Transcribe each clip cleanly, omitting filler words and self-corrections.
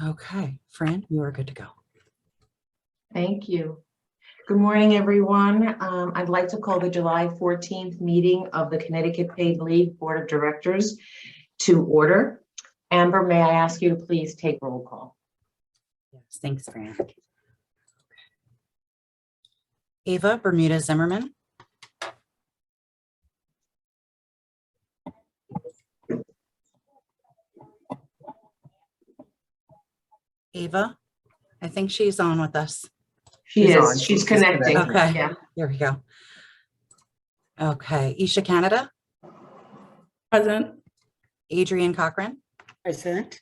Okay, Fran, you are good to go. Thank you. Good morning, everyone. I'd like to call the July 14th meeting of the Connecticut Paid Leave Board of Directors to order. Amber, may I ask you to please take roll call? Yes, thanks, Fran. Ava Bermuda Zimmerman. Ava, I think she's on with us. She's connecting. Okay, Yeah. Here we go. Okay, Isha Canada. Present. Adrienne Cochran. Present.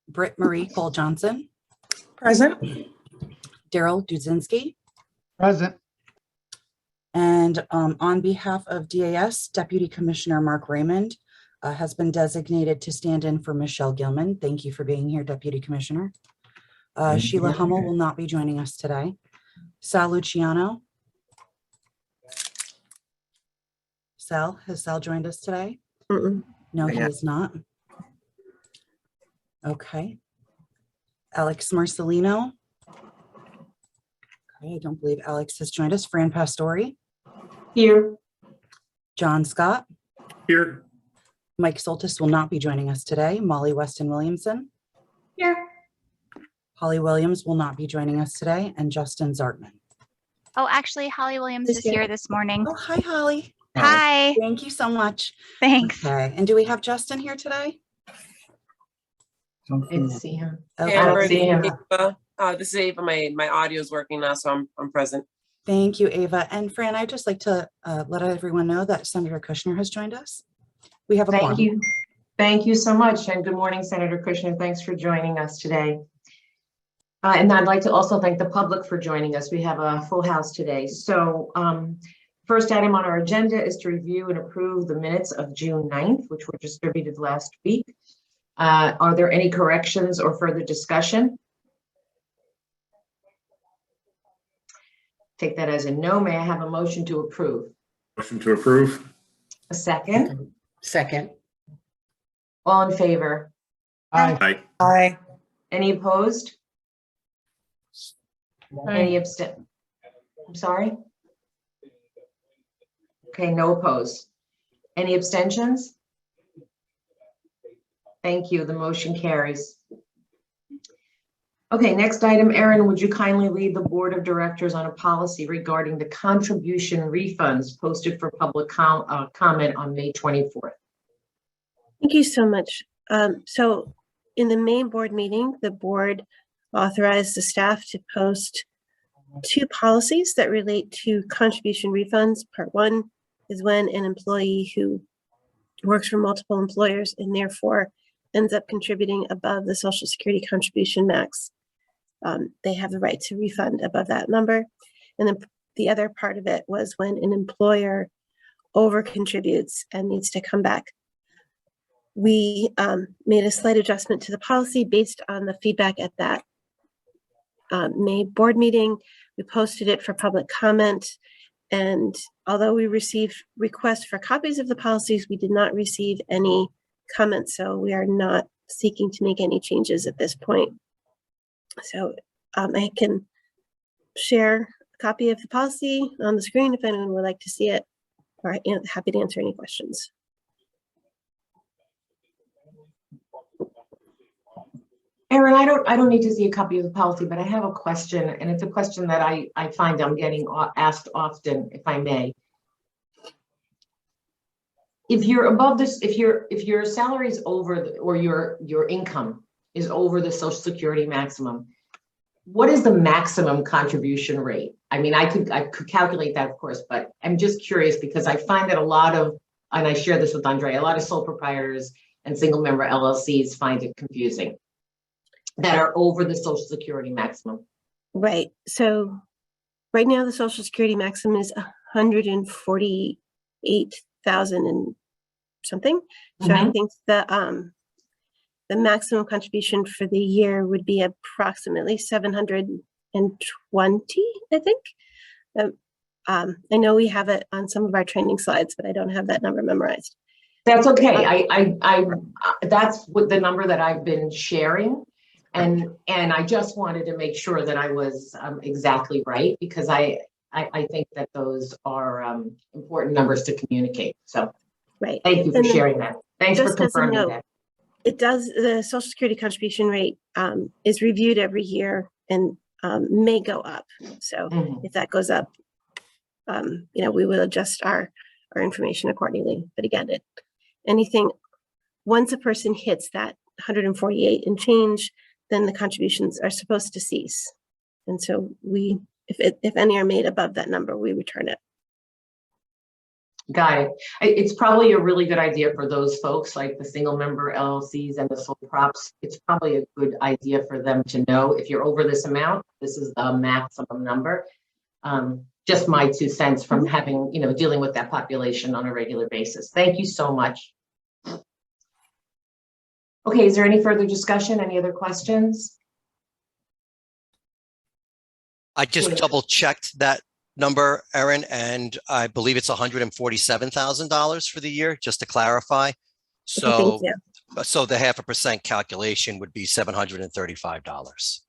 Britt Marie Cole Johnson. Present. Daryl Dudzinski. Present. And on behalf of DAS, Deputy Commissioner Mark Raymond has been designated to stand in for Michelle Gilman. Thank you for being here, Deputy Commissioner. Sheila Hummel will not be joining us today. Sal Luciano. Sal, has Sal joined us today? No, he is not. Okay. Alex Marcelino. Okay, I don't believe Alex has joined us. Fran Pastori. Here. John Scott. Here. Mike Soltis will not be joining us today. Molly Weston Williamson. Here. Holly Williams will not be joining us today. And Justin Zartman. Oh, actually, Holly Williams is here this morning. Oh, hi, Holly. Hi. Thank you so much. Thanks. Okay, and do we have Justin here today? I didn't see him. Okay. I don't see him. Ava. This is Ava. My audio is working now, so I'm present. Thank you, Ava. And Fran, I'd just like to let everyone know that Senator Kushner has joined us. We have a Thank quorum. you. Thank you so much. And good morning, Senator Kushner. Thanks for joining us today. And I'd like to also thank the public for joining us. We have a full house today. So first item on our agenda is to review and approve the minutes of June 9th, which were distributed last week. Are there any corrections or further discussion? Take that as a no. May I have a motion to approve? Motion to approve. A second. Second. All in favor? Aye. Aye. Any opposed? Any abstain? I'm sorry? Okay, no opposed. Any abstentions? Thank you. The motion carries. Okay, next item, Erin, would you kindly lead the Board of Directors on a policy regarding the contribution refunds posted for public comment on May 24th? Thank you so much. So in the main board meeting, the board authorized the staff to post two policies that relate to contribution refunds. Part one is when an employee who works for multiple employers and therefore ends up contributing above the Social Security contribution max. They have the right to refund above that number. And then the other part of it was when an employer over contributes and needs to come back. We made a slight adjustment to the policy based on the feedback at that May board meeting. We posted it for public comment. And although we received requests for copies of the policies, we did not receive any comments. So we are not seeking to make any changes at this point. So I can share a copy of the policy on the screen if anyone would like to see it, or I'm happy to answer any questions. Erin, I don't need to see a copy of the policy, but I have a question, and it's a question that I find I'm getting asked often, if I may. If you're above this, if your salary is over or your income is over the Social Security maximum, what is the maximum contribution rate? I mean, I could calculate that, of course, but I'm just curious because I find that a lot of, and I share this with Andre, a lot of sole proprietors and single member LLCs find it confusing that are over the Social Security maximum. Right. So right now the Social Security maximum is 148,000 and something. So I think the maximum contribution for the year would be approximately 720, I think. I know we have it on some of our training slides, but I don't have that number memorized. That's okay. I that's what the number that I've been sharing. And I just wanted to make sure that I was exactly right, because I think that those are important numbers to communicate. So Right. thank you for And then sharing that. Thanks for just as a confirming note, that. it does, the Social Security contribution rate is reviewed every year and may go up. So Mhm. if that goes up, we will adjust our information accordingly. But again, anything, once a person hits that 148 and change, then the contributions are supposed to cease. And so if any are made above that number, we return it. Got it. It's probably a really good idea for those folks like the single member LLCs and the sole props. It's probably a good idea for them to know if you're over this amount, this is the maximum number. Just my 2 cents from having, dealing with that population on a regular basis. Thank you so much. Okay, is there any further discussion? Any other questions? I just Sure. double checked that number, Erin, and I believe it's $147,000 for the year, just to clarify. Okay, So, thank you. so the 0.5% calculation would be $735.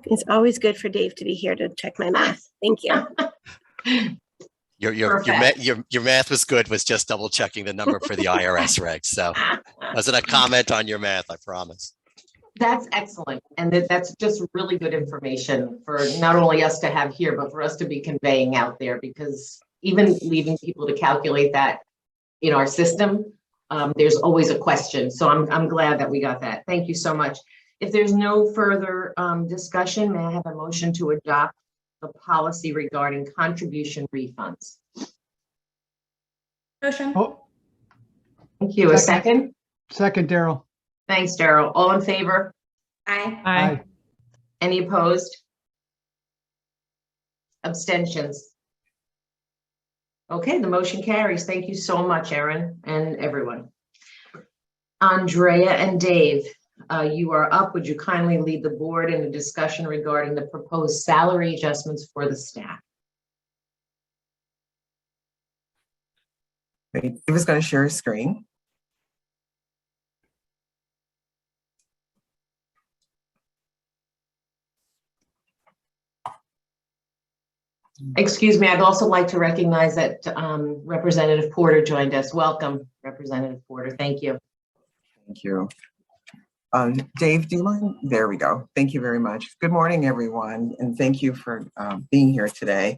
It's always good for Dave to be here to check my math. Thank you. Your math was good, was just double checking the number for the IRS regs. So wasn't a comment on your math, I promise. That's excellent. And that's just really good information for not only us to have here, but for us to be conveying out there, because even leaving people to calculate that in our system, there's always a question. So I'm glad that we got that. Thank you so much. If there's no further discussion, may I have a motion to adopt the policy regarding contribution refunds? Motion. Oh, Thank you. A second? second, Daryl. Thanks, Daryl. All in favor? Aye. Aye. Any opposed? Abstentions? Okay, the motion carries. Thank you so much, Erin and everyone. Andrea and Dave, you are up. Would you kindly lead the board in a discussion regarding the proposed salary adjustments for the staff? Great. Dave is going to share his screen. Excuse me, I'd also like to recognize that Representative Porter joined us. Welcome, Representative Porter. Thank you. Thank you. Dave, do you mind? There we go. Thank you very much. Good morning, everyone, and thank you for being here today.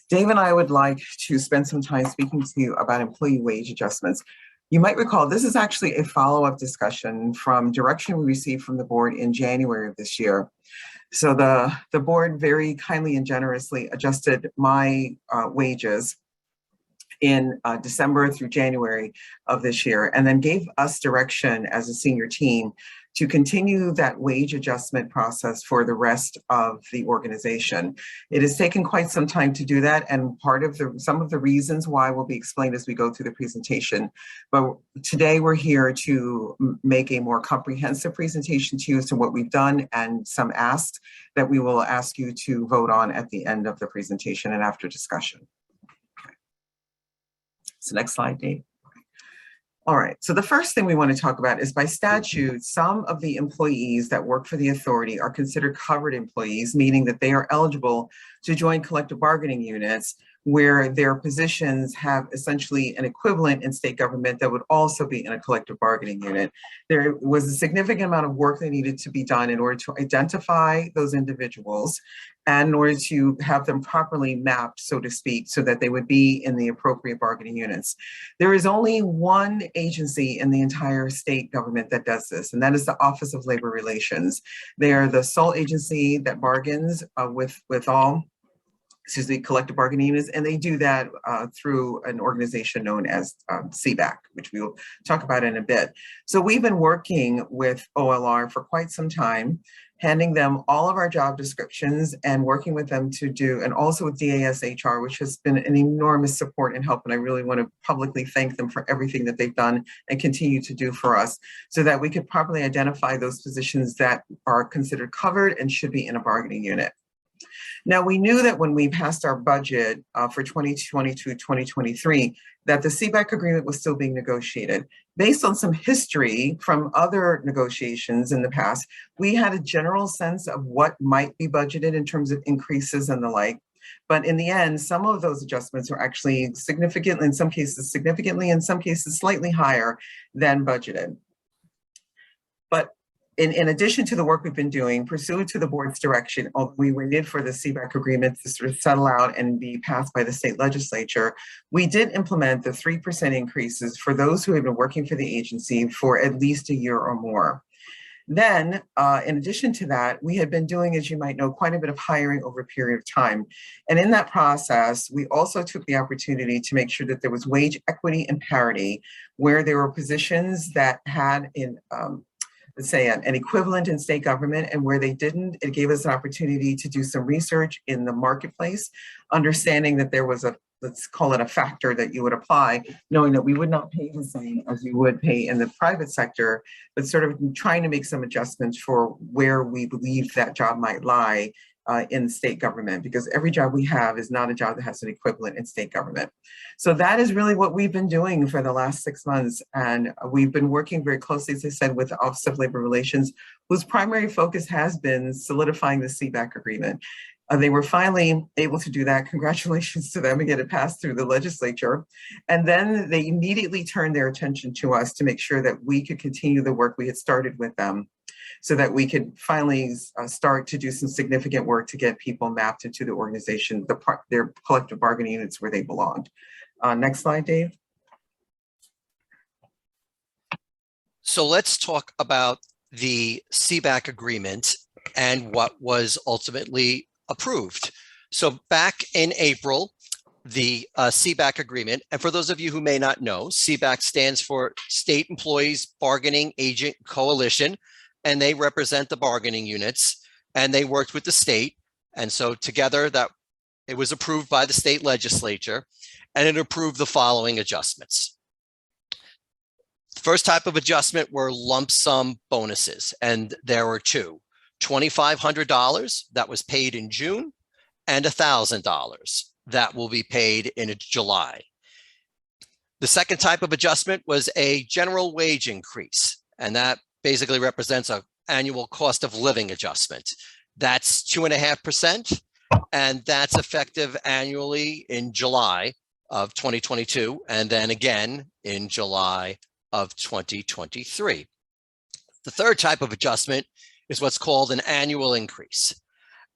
Dave and I would like to spend some time speaking to you about employee wage adjustments. You might recall this is actually a follow-up discussion from direction we received from the board in January of this year. So the board very kindly and generously adjusted my wages in December through January of this year, and then gave us direction as a senior team to continue that wage adjustment process for the rest of the organization. It has taken quite some time to do that, and some of the reasons why will be explained as we go through the presentation. But today we're here to make a more comprehensive presentation to you as to what we've done and some asks that we will ask you to vote on at the end of the presentation and after discussion. Okay. So next slide, Dave. All right, so the first thing we want to talk about is by statute, some of the employees that work for the authority are considered covered employees, meaning that they are eligible to join collective bargaining units where their positions have essentially an equivalent in state government that would also be in a collective bargaining unit. There was a significant amount of work that needed to be done in order to identify those individuals and in order to have them properly mapped, so to speak, so that they would be in the appropriate bargaining units. There is only one agency in the entire state government that does this, and that is the Office of Labor Relations. They are the sole agency that bargains with all collective bargaining units, and they do that through an organization known as CBAC, which we will talk about in a bit. So we've been working with OLR for quite some time, handing them all of our job descriptions and working with them to do, and also with DAS HR, which has been an enormous support and help. And I really want to publicly thank them for everything that they've done and continue to do for us so that we could properly identify those positions that are considered covered and should be in a bargaining unit. Now, we knew that when we passed our budget for 2022, 2023, that the CBAC agreement was still being negotiated. Based on some history from other negotiations in the past, we had a general sense of what might be budgeted in terms of increases and the like. But in the end, some of those adjustments are actually significant, in some cases significantly, in some cases slightly higher than budgeted. But in addition to the work we've been doing, pursuant to the board's direction, although we waited for the CBAC agreement to sort of settle out and be passed by the state legislature, we did implement the 3% increases for those who have been working for the agency for at least a year or more. Then, in addition to that, we had been doing, as you might know, quite a bit of hiring over a period of time. And in that process, we also took the opportunity to make sure that there was wage equity and parity, where there were positions that had let's say an equivalent in state government, and where they didn't, it gave us an opportunity to do some research in the marketplace, understanding that there was a, let's call it a factor that you would apply, knowing that we would not pay the same as you would pay in the private sector, but sort of trying to make some adjustments for where we believe that job might lie in state government, because every job we have is not a job that has an equivalent in state government. So that is really what we've been doing for the last 6 months. And we've been working very closely, as I said, with the Office of Labor Relations, whose primary focus has been solidifying the CBAC agreement. They were finally able to do that. Congratulations to them and get it passed through the legislature. And then they immediately turned their attention to us to make sure that we could continue the work we had started with them, so that we could finally start to do some significant work to get people mapped into the organization, their collective bargaining units where they belonged. Next slide, Dave. So let's talk about the CBAC agreement and what was ultimately approved. So back in April, the CBAC agreement, and for those of you who may not know, CBAC stands for State Employees Bargaining Agent Coalition, and they represent the bargaining units, and they worked with the state. And so together that it was approved by the state legislature, and it approved the following adjustments. The first type of adjustment were lump sum bonuses, and there were two. $2,500 that was paid in June, and $1,000 that will be paid in July. The second type of adjustment was a general wage increase, and that basically represents an annual cost of living adjustment. That's 2.5%, and that's effective annually in July of 2022, and then again in July of 2023. The third type of adjustment is what's called an annual increase,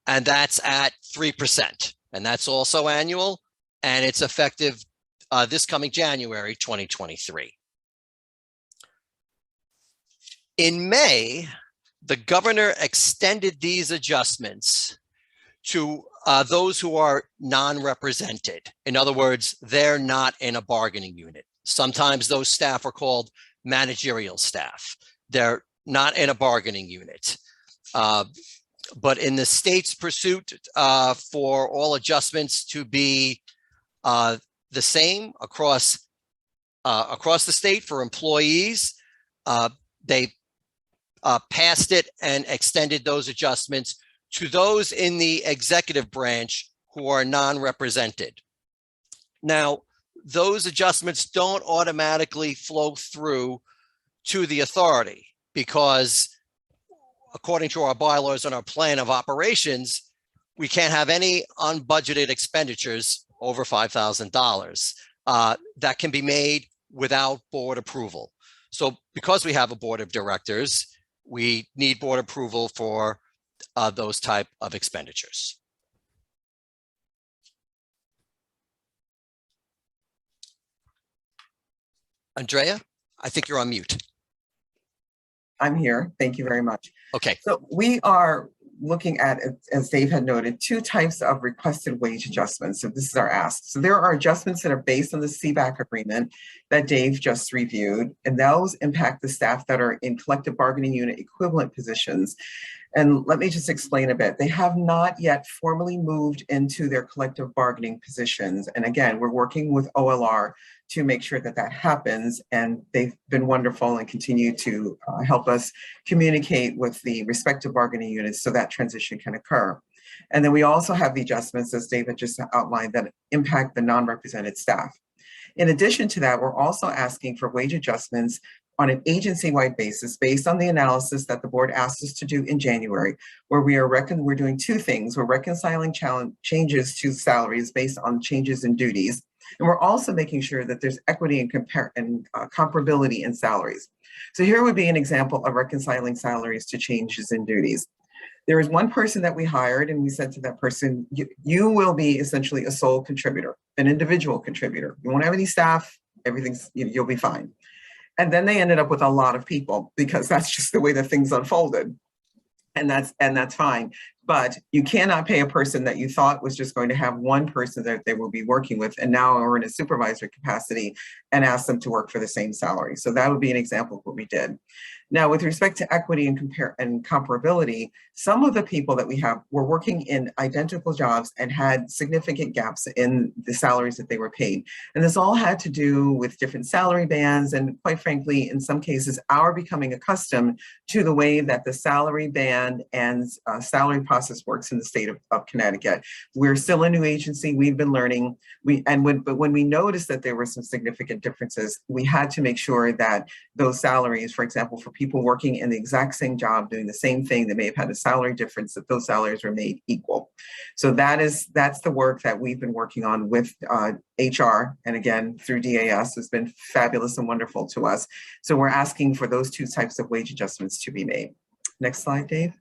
and that's at 3%, and that's also annual, and it's effective this coming January 2023. In May, the governor extended these adjustments to those who are non-represented. In other words, they're not in a bargaining unit. Sometimes those staff are called managerial staff. They're not in a bargaining unit. But in the state's pursuit for all adjustments to be the same across the state for employees, they passed it and extended those adjustments to those in the executive branch who are non-represented. Now, those adjustments don't automatically flow through to the authority, because according to our bylaws and our plan of operations, we can't have any unbudgeted expenditures over $5,000 that can be made without board approval. So because we have a board of directors, we need board approval for those type of expenditures. Andrea, I think you're on mute. I'm here. Thank you very much. Okay. So we are looking at, as Dave had noted, two types of requested wage adjustments. So this is our ask. So there are adjustments that are based on the CBAC agreement that Dave just reviewed, and those impact the staff that are in collective bargaining unit equivalent positions. And let me just explain a bit. They have not yet formally moved into their collective bargaining positions. And again, we're working with OLR to make sure that that happens. And they've been wonderful and continue to help us communicate with the respective bargaining units so that transition can occur. And then we also have the adjustments, as David just outlined, that impact the non-represented staff. In addition to that, we're also asking for wage adjustments on an agency-wide basis based on the analysis that the board asked us to do in January, where we're doing two things. We're reconciling changes to salaries based on changes in duties, and we're also making sure that there's equity and comparability in salaries. So here would be an example of reconciling salaries to changes in duties. There is one person that we hired, and we said to that person, you will be essentially a sole contributor, an individual contributor. You won't have any staff, you'll be fine. And then they ended up with a lot of people because that's just the way that things unfolded. And that's fine. But you cannot pay a person that you thought was just going to have one person that they will be working with, and now are in a supervisory capacity, and ask them to work for the same salary. So that would be an example of what we did. Now, with respect to equity and comparability, some of the people that we have were working in identical jobs and had significant gaps in the salaries that they were paid. And this all had to do with different salary bands, and quite frankly, in some cases, our becoming accustomed to the way that the salary band and salary process works in the state of Connecticut. We're still a new agency. We've been learning. But when we noticed that there were some significant differences, we had to make sure that those salaries, for example, for people working in the exact same job, doing the same thing, that may have had a salary difference, that those salaries were made equal. So that's the work that we've been working on with HR, and again, through DAS, has been fabulous and wonderful to us. So we're asking for those two types of wage adjustments to be made. Next slide, Dave.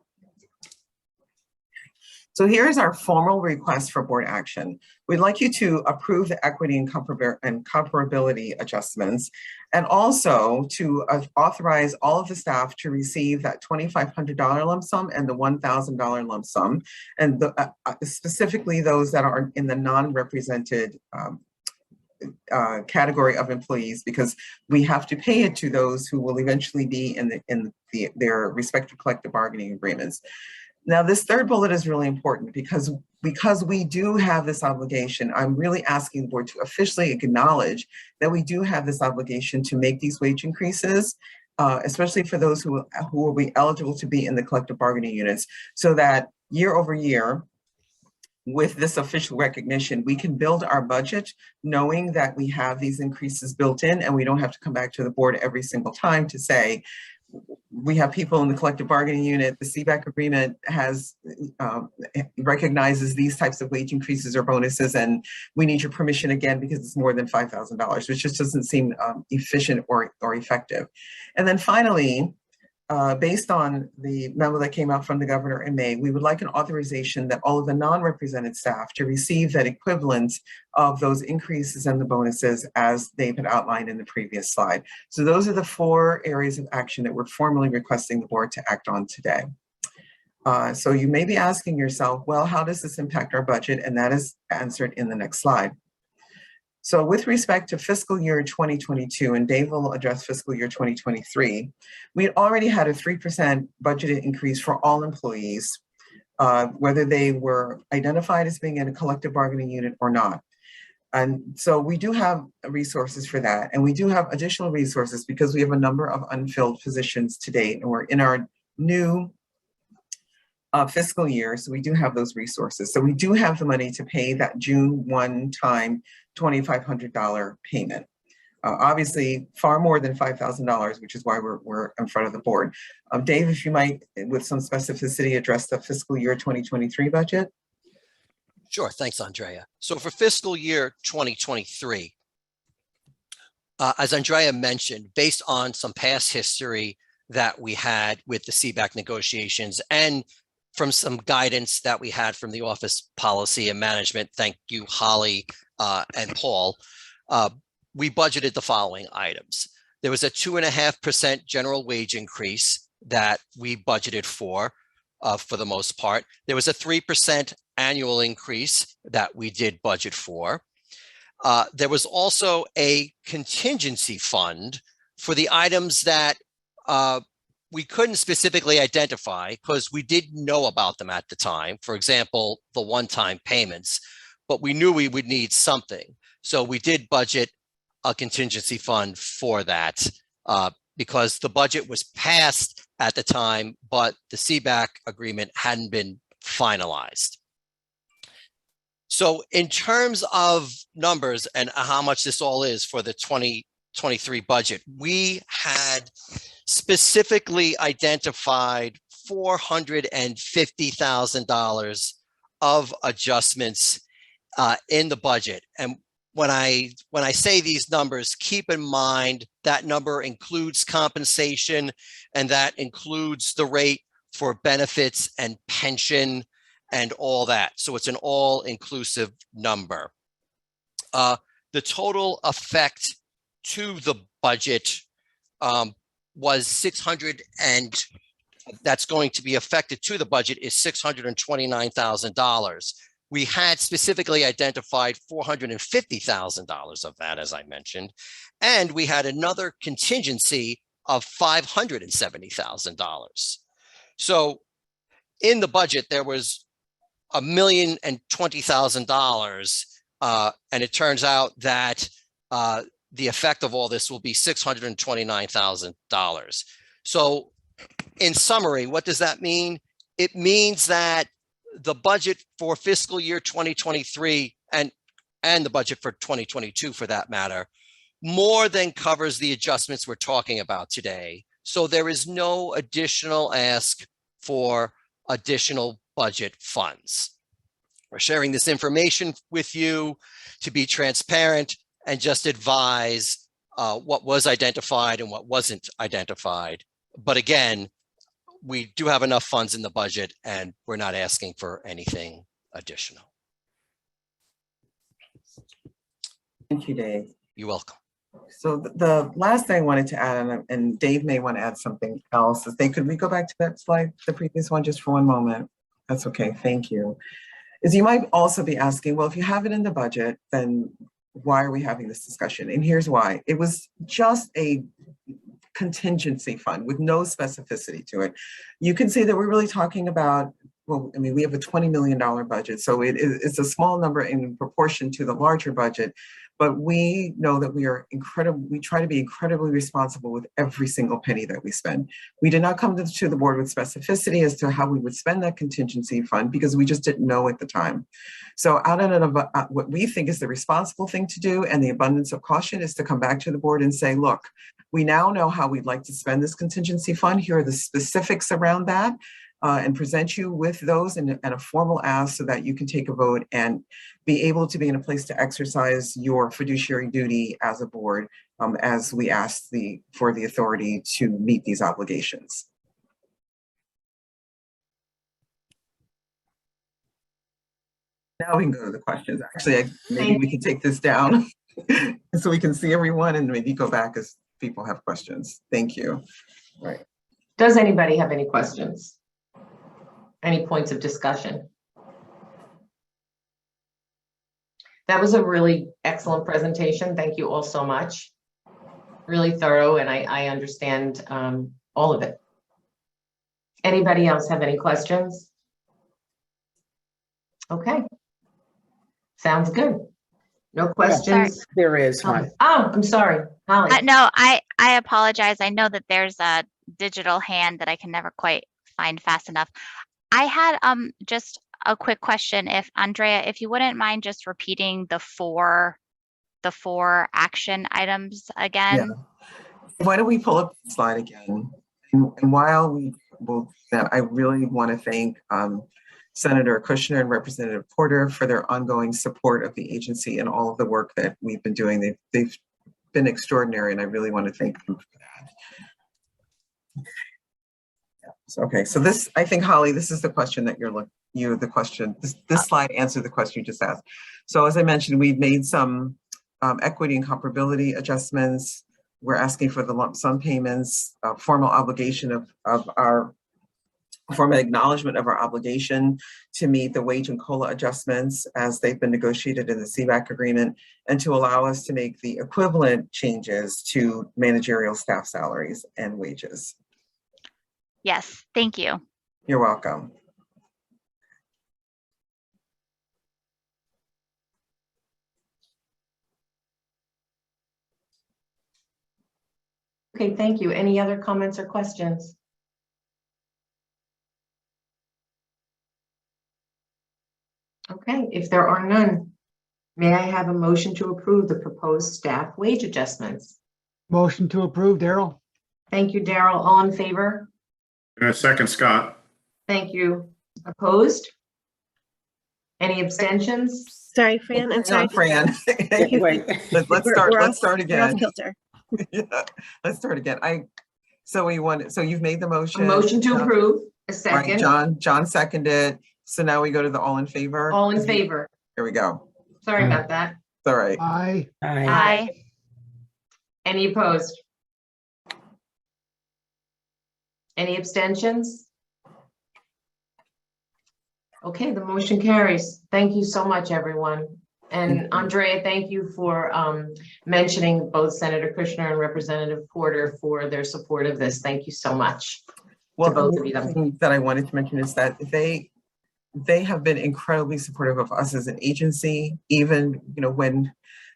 So here's our formal request for board action. We'd like you to approve the equity and comparability adjustments, and also to authorize all of the staff to receive that $2,500 lump sum and the $1,000 lump sum, and specifically those that are in the non-represented category of employees, because we have to pay it to those who will eventually be in their respective collective bargaining agreements. Now, this third bullet is really important because we do have this obligation. I'm really asking the board to officially acknowledge that we do have this obligation to make these wage increases, especially for those who will be eligible to be in the collective bargaining units, so that year over year, with this official recognition, we can build our budget knowing that we have these increases built in, and we don't have to come back to the board every single time to say, we have people in the collective bargaining unit, the CBAC agreement has recognizes these types of wage increases or bonuses, and we need your permission again because it's more than $5,000, which just doesn't seem efficient or effective. And then finally, based on the memo that came out from the governor in May, we would like an authorization that all of the non-represented staff to receive that equivalent of those increases and the bonuses as they've been outlined in the previous slide. So those are the 4 areas of action that we're formally requesting the board to act on today. So you may be asking yourself, well, how does this impact our budget? And that is answered in the next slide. So with respect to fiscal year 2022, and Dave will address fiscal year 2023, we already had a 3% budgeted increase for all employees, whether they were identified as being in a collective bargaining unit or not. And so we do have resources for that. And we do have additional resources because we have a number of unfilled positions to date, and we're in our new fiscal year, so we do have those resources. So we do have the money to pay that June 1 time $2,500 payment. Obviously, far more than $5,000, which is why we're in front of the board. Dave, if you might, with some specificity, address the fiscal year 2023 budget. Sure, thanks, Andrea. So for fiscal year 2023, as Andrea mentioned, based on some past history that we had with the CBAC negotiations and from some guidance that we had from the Office Policy and Management, thank you, Holly and Paul, we budgeted the following items. There was a 2.5% general wage increase that we budgeted for the most part. There was a 3% annual increase that we did budget for. There was also a contingency fund for the items that we couldn't specifically identify because we didn't know about them at the time. For example, the one-time payments, but we knew we would need something. So we did budget a contingency fund for that because the budget was passed at the time, but the CBAC agreement hadn't been finalized. So in terms of numbers and how much this all is for the 2023 budget, we had specifically identified $450,000 of adjustments in the budget. And when I say these numbers, keep in mind that number includes compensation, and that includes the rate for benefits and pension and all that. So it's an all-inclusive number. The total effect to the budget was 600, and that's going to be affected to the budget is $629,000. We had specifically identified $450,000 of that, as I mentioned, and we had another contingency of $570,000. So in the budget, there was $1,020,000, and it turns out that the effect of all this will be $629,000. So in summary, what does that mean? It means that the budget for fiscal year 2023 and the budget for 2022 for that matter, more than covers the adjustments we're talking about today. So there is no additional ask for additional budget funds. We're sharing this information with you to be transparent and just advise what was identified and what wasn't identified. But again, we do have enough funds in the budget and we're not asking for anything additional. Thank you, Dave. You're welcome. So the last thing I wanted to add, and Dave may want to add something else, is could we go back to that slide, the previous one, just for one moment? That's okay, thank you. Is you might also be asking, well, if you have it in the budget, then why are we having this discussion? And here's why. It was just a contingency fund with no specificity to it. You can see that we're really talking about, well, I mean, we have a $20 million budget, so it's a small number in proportion to the larger budget, but we know that we try to be incredibly responsible with every single penny that we spend. We did not come to the board with specificity as to how we would spend that contingency fund because we just didn't know at the time. So out of what we think is the responsible thing to do and the abundance of caution is to come back to the board and say, look, we now know how we'd like to spend this contingency fund. Here are the specifics around that. And present you with those and a formal ask so that you can take a vote and be able to be in a place to exercise your fiduciary duty as a board as we ask for the authority to meet these obligations. Now we can go to the questions. Actually, maybe we can take this down so we can see everyone and maybe go back as people have questions. Thank you. All right. Does anybody have any questions? Any points of discussion? That was a really excellent presentation. Thank you all so much. Really thorough, and I understand all of it. Anybody else have any questions? Okay. Sounds good. No questions? There is one. Oh, I'm sorry. Holly. No, I apologize. I know that there's a digital hand that I can never quite find fast enough. I had just a quick question. If Andrea, if you wouldn't mind just repeating the four action items again. Yeah. Why don't we pull up the slide again? And while we will, I really want to thank Senator Kushner and Representative Porter for their ongoing support of the agency and all of the work that we've been doing. They've been extraordinary, and I really want to thank them for that. Okay, so this, I think, Holly, this is the question that this slide answered the question you just asked. So as I mentioned, we've made some equity and comparability adjustments. We're asking for the lump sum payments, formal obligation of our formal acknowledgement of our obligation to meet the wage and COLA adjustments as they've been negotiated in the CBAC agreement, and to allow us to make the equivalent changes to managerial staff salaries and wages. Yes, thank you. You're welcome. Okay, thank you. Any other comments or questions? Okay, if there are none, may I have a motion to approve the proposed staff wage adjustments? Motion to approve, Daryl. Thank you, Daryl. All in favor? And a second, Scott. Thank you. Opposed? Any abstentions? Sorry, Fran, I'm Hang sorry. on, Fran. Wait. Let's We're start, off- let's start we're off again. kilter. Yeah, let's start again. So you've made the A motion. motion to approve, a Right, second. John seconded. So now we go to the all in favor. All in favor? Here we go. Sorry about that. It's all right. Aye. Aye. Aye. Any opposed? Any abstentions? Okay, the motion carries. Thank you so much, everyone. And Andrea, thank you for mentioning both Senator Kushner and Representative Porter for their support of this. Thank you so much. Well, both the of you. other thing that I wanted to mention is that they have been incredibly supportive of us as an agency, even, when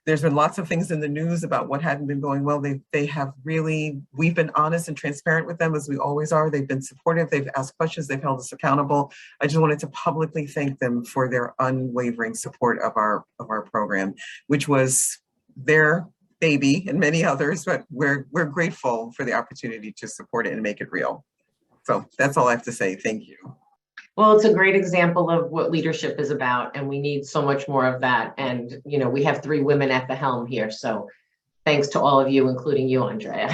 there's been lots of things in the news about what hadn't been going well. They have really, we've been honest and transparent with them as we always are. They've been supportive. They've asked questions. They've held us accountable. I just wanted to publicly thank them for their unwavering support of our program, which was their baby and many others, but we're grateful for the opportunity to support it and make it real. So that's all I have to say. Thank you. Well, it's a great example of what leadership is about, and we need so much more of that. And, we have 3 women at the helm here. So thanks to all of you, including you, Andrea.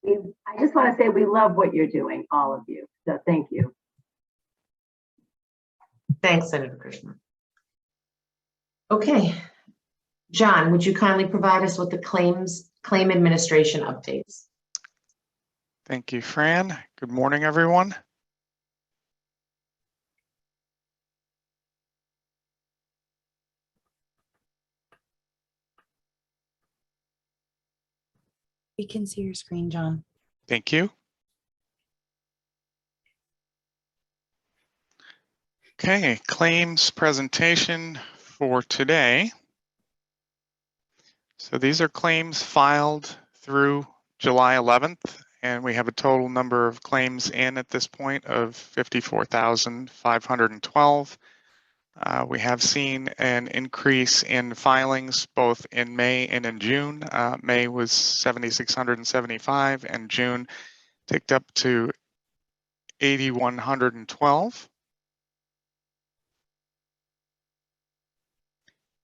I just want to say we love what you're doing, all of you. So thank you. Thanks, Senator Kushner. Okay. John, would you kindly provide us with the claim administration updates? Thank you, Fran. Good morning, everyone. We can see your screen, John. Thank you. Okay, claims presentation for today. So these are claims filed through July 11th, and we have a total number of claims in at this point of 54,512. We have seen an increase in filings both in May and in June. May was 7,675 and June ticked up to 8,112.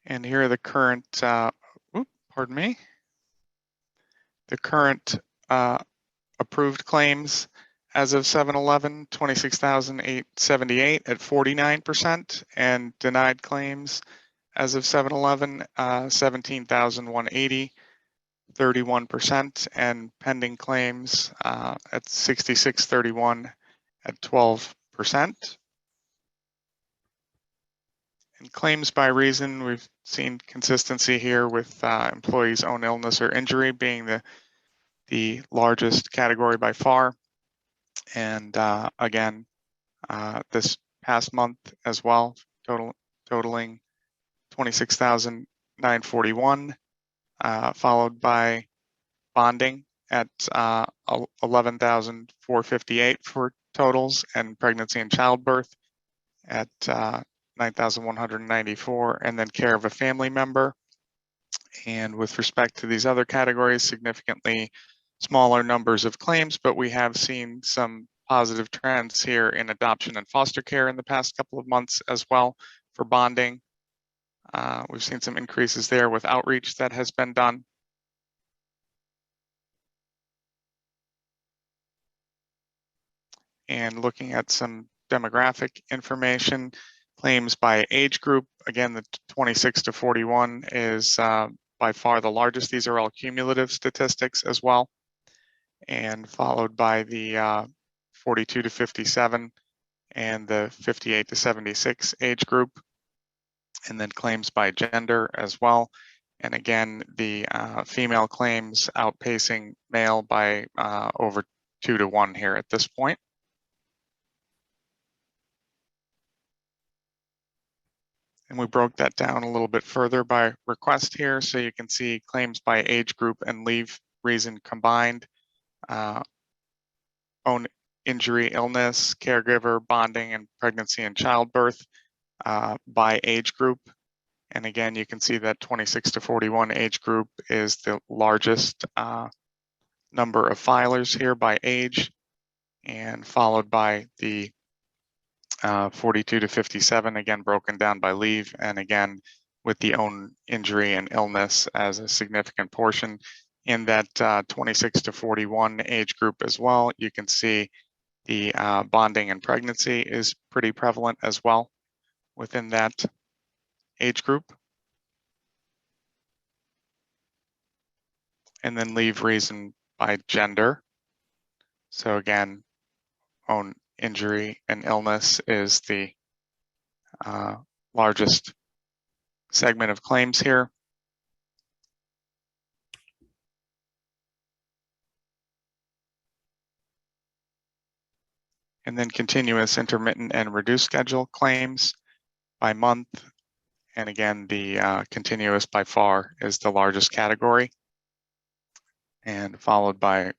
And here are the current, pardon me, the current approved claims as of 7/11, 26,878 at 49%, and denied claims as of 7/11, 17,180, 31%, and pending claims at 6631 at 12%. And claims by reason, we've seen consistency here with employees' own illness or injury being the largest category by far. And again, this past month as well, totaling 26,941, followed by bonding at 11,458 for totals, and pregnancy and childbirth at 9,194, and then care of a family member. And with respect to these other categories, significantly smaller numbers of claims, but we have seen some positive trends here in adoption and foster care in the past couple of months as well for bonding. We've seen some increases there with outreach that has been done. And looking at some demographic information, claims by age group, again, the 26 to 41 is by far the largest. These are all cumulative statistics as well, and followed by the 42 to 57 and the 58 to 76 age group, and then claims by gender as well. And again, the female claims outpacing male by over 2 to 1 here at this point. And we broke that down a little bit further by request here. So you can see claims by age group and leave reason combined, own injury, illness, caregiver, bonding, and pregnancy and childbirth. by age group. And again, you can see that 26 to 41 age group is the largest number of filers here by age, and followed by the 42 to 57, again broken down by leave, and again with the own injury and illness as a significant portion. In that 26 to 41 age group as well, you can see the bonding and pregnancy is pretty prevalent as well within that age group. And then leave reason by gender. So again, own injury and illness is the largest segment of claims here. And then continuous, intermittent, and reduced schedule claims by month. And again, the continuous by far is the largest category, and followed by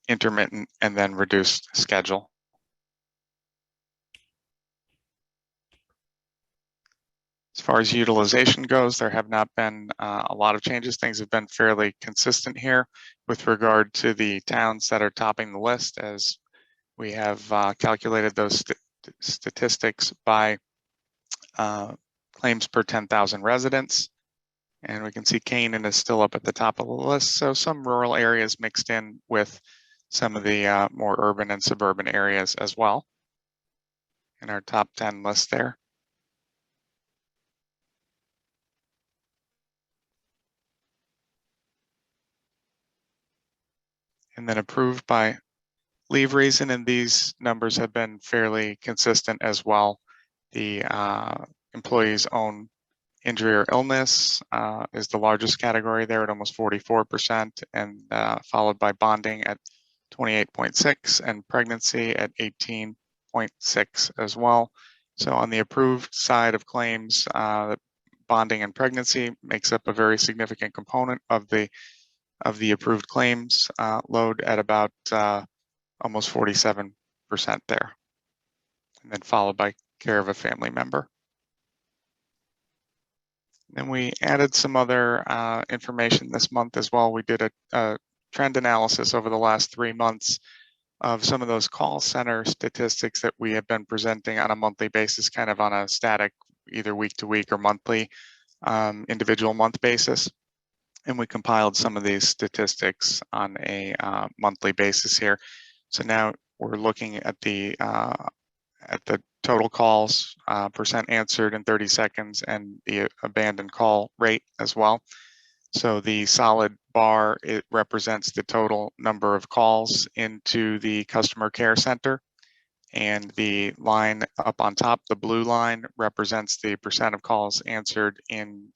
intermittent and then reduced schedule. As far as utilization goes, there have not been a lot of changes. Things have been fairly consistent here with regard to the towns that are topping the list, as we have calculated those statistics by claims per 10,000 residents. And we can see Canaan is still up at the top of the list. So some rural areas mixed in with some of the more urban and suburban areas as well in our top 10 list there. And then approved by leave reason, and these numbers have been fairly consistent as well. The employee's own injury or illness is the largest category there at almost 44%, and followed by bonding at 28.6 and pregnancy at 18.6 as well. So on the approved side of claims, bonding and pregnancy makes up a very significant component of the approved claims load at about almost 47% there, and then followed by care of a family member. Then we added some other information this month as well. We did a trend analysis over the last 3 months of some of those call center statistics that we have been presenting on a monthly basis, kind of on a static, either week to week or monthly, individual month basis. And we compiled some of these statistics on a monthly basis here. So now we're looking at the total calls, percent answered in 30 seconds, and the abandoned call rate as well. So the solid bar, it represents the total number of calls into the customer care center. And the line up on top, the blue line, represents the percent of calls answered in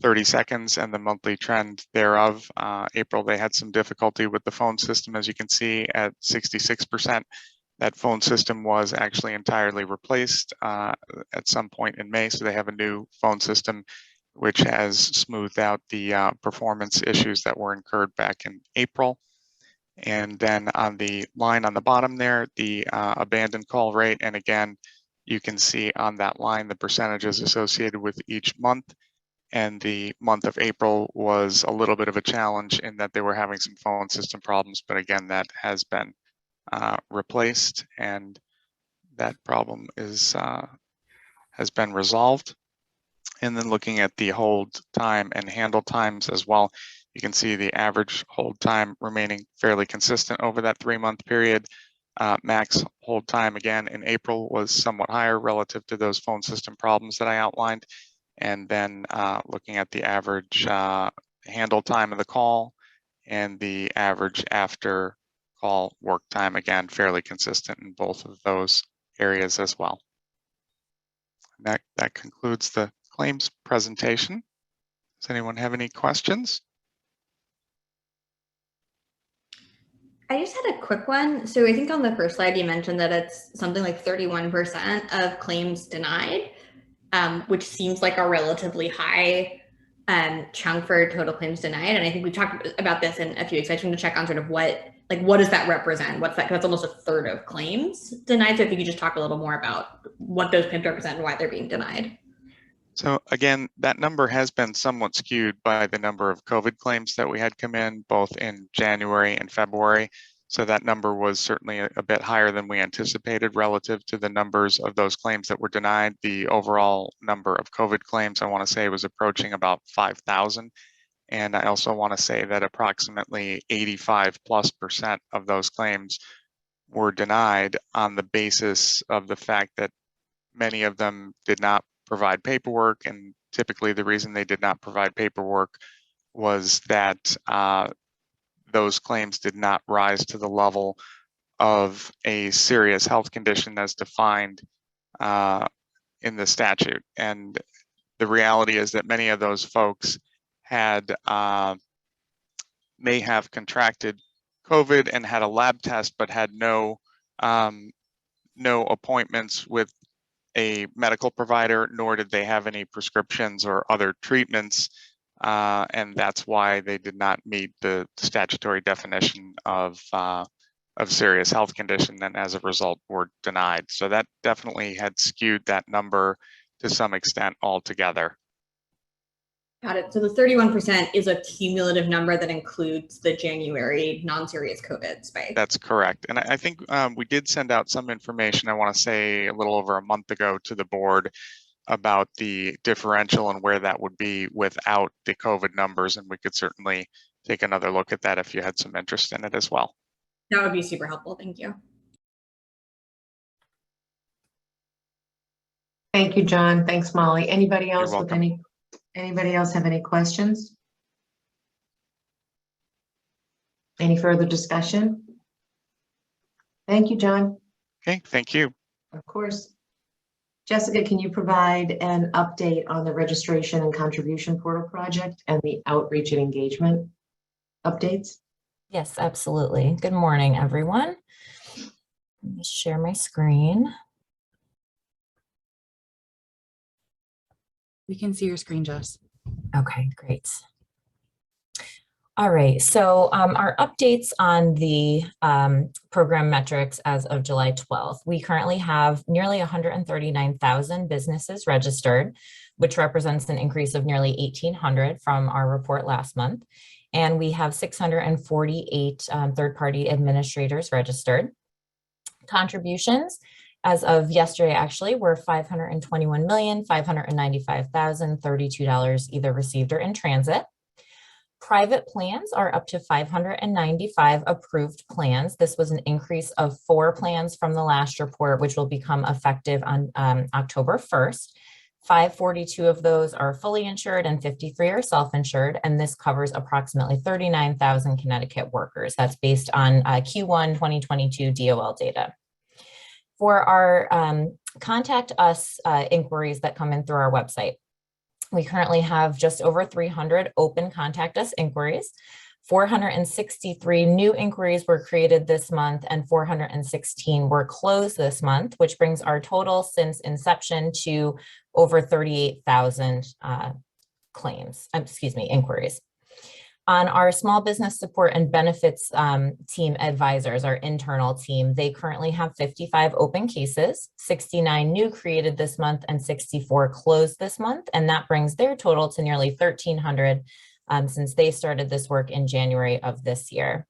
30 seconds and the monthly trend thereof. April, they had some difficulty with the phone system, as you can see, at 66%. That phone system was actually entirely replaced at some point in May. So they have a new phone system, which has smoothed out the performance issues that were incurred back in April. And then on the line on the bottom there, the abandoned call rate. And again, you can see on that line the percentages associated with each month. And the month of April was a little bit of a challenge in that they were having some phone system problems. But again, that has been replaced, and that problem is has been resolved. And then looking at the hold time and handle times as well, you can see the average hold time remaining fairly consistent over that 3-month period. Max hold time again in April was somewhat higher relative to those phone system problems that I outlined. And then looking at the average handle time of the call and the average after call work time, again, fairly consistent in both of those areas as well. That concludes the claims presentation. Does anyone have any questions? I just had a quick one. So I think on the first slide, you mentioned that it's something like 31% of claims denied, which seems like a relatively high chunk for total claims denied. And I think we've talked about this in a few weeks. I just want to check on sort of what like what does that represent? What's that? That's almost a third of claims denied. So if you could just talk a little more about what those claims represent and why they're being denied. So again, that number has been somewhat skewed by the number of COVID claims that we had come in both in January and February. So that number was certainly a bit higher than we anticipated relative to the numbers of those claims that were denied. The overall number of COVID claims, I want to say, was approaching about 5,000. And I also want to say that approximately 85+% of those claims were denied on the basis of the fact that many of them did not provide paperwork. And typically the reason they did not provide paperwork was that those claims did not rise to the level of a serious health condition as defined in the statute. And the reality is that many of those folks had may have contracted COVID and had a lab test, but had no appointments with a medical provider, nor did they have any prescriptions or other treatments. And that's why they did not meet the statutory definition of serious health condition, and as a result were denied. So that definitely had skewed that number to some extent altogether. Got it. So the 31% is a cumulative number that includes the January non-serious COVID spike. That's correct. And I think we did send out some information, I want to say a little over a month ago, to the board about the differential and where that would be without the COVID numbers. And we could certainly take another look at that if you had some interest in it as well. That would be super helpful. Thank you. Thank you, John. Thanks, Molly. Anybody else You're with welcome. anybody else have any questions? Any further discussion? Thank you, John. Okay, thank you. Of course. Jessica, can you provide an update on the registration and contribution portal project and the outreach and engagement updates? Yes, absolutely. Good morning, everyone. Let me share my screen. We can see your screen, Jess. Okay, great. All right, so our updates on the program metrics as of July 12th. We currently have nearly 139,000 businesses registered, which represents an increase of nearly 1,800 from our report last month. And we have 648 third-party administrators registered. Contributions as of yesterday actually were $521,595,032 either received or in transit. Private plans are up to 595 approved plans. This was an increase of 4 plans from the last report, which will become effective on October 1st. 542 of those are fully insured and 53 are self-insured, and this covers approximately 39,000 Connecticut workers. That's based on Q1 2022 DOL data. For our contact us inquiries that come in through our website, we currently have just over 300 open contact us inquiries. 463 new inquiries were created this month and 416 were closed this month, which brings our total since inception to over 38,000 inquiries. On our small business support and benefits team advisors, our internal team, they currently have 55 open cases, 69 new created this month and 64 closed this month. And that brings their total to nearly 1,300 since they started this work in January of this year.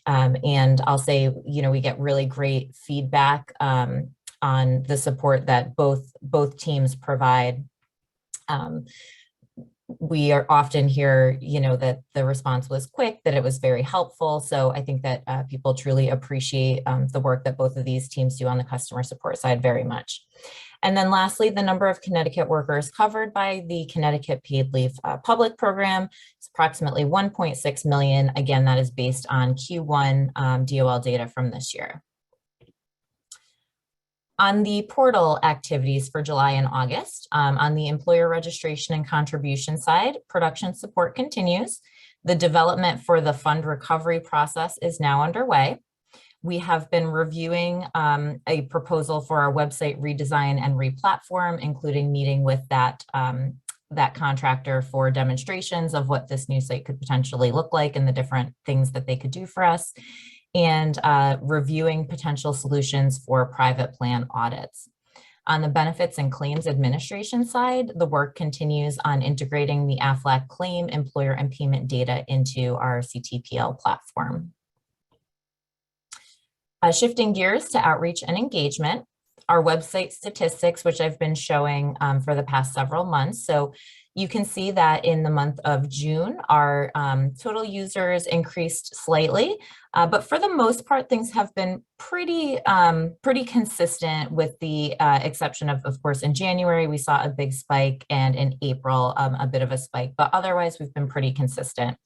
And I'll say, we get really great feedback on the support that both teams provide. We are often hear, that the response was quick, that it was very helpful. So I think that people truly appreciate the work that both of these teams do on the customer support side very much. And then lastly, the number of Connecticut workers covered by the Connecticut Paid Leave Public Program is approximately 1.6 million. Again, that is based on Q1 DOL data from this year. On the portal activities for July and August, on the employer registration and contribution side, production support continues. The development for the fund recovery process is now underway. We have been reviewing a proposal for our website redesign and replatform, including meeting with that contractor for demonstrations of what this new site could potentially look like and the different things that they could do for us. and reviewing potential solutions for private plan audits. On the benefits and claims administration side, the work continues on integrating the AFLAC claim, employer, and payment data into our CTPL platform. Shifting gears to outreach and engagement, our website statistics, which I've been showing for the past several months. So you can see that in the month of June, our total users increased slightly, but for the most part, things have been pretty consistent, with the exception of course, in January, we saw a big spike, and in April, a bit of a spike, but otherwise we've been pretty consistent.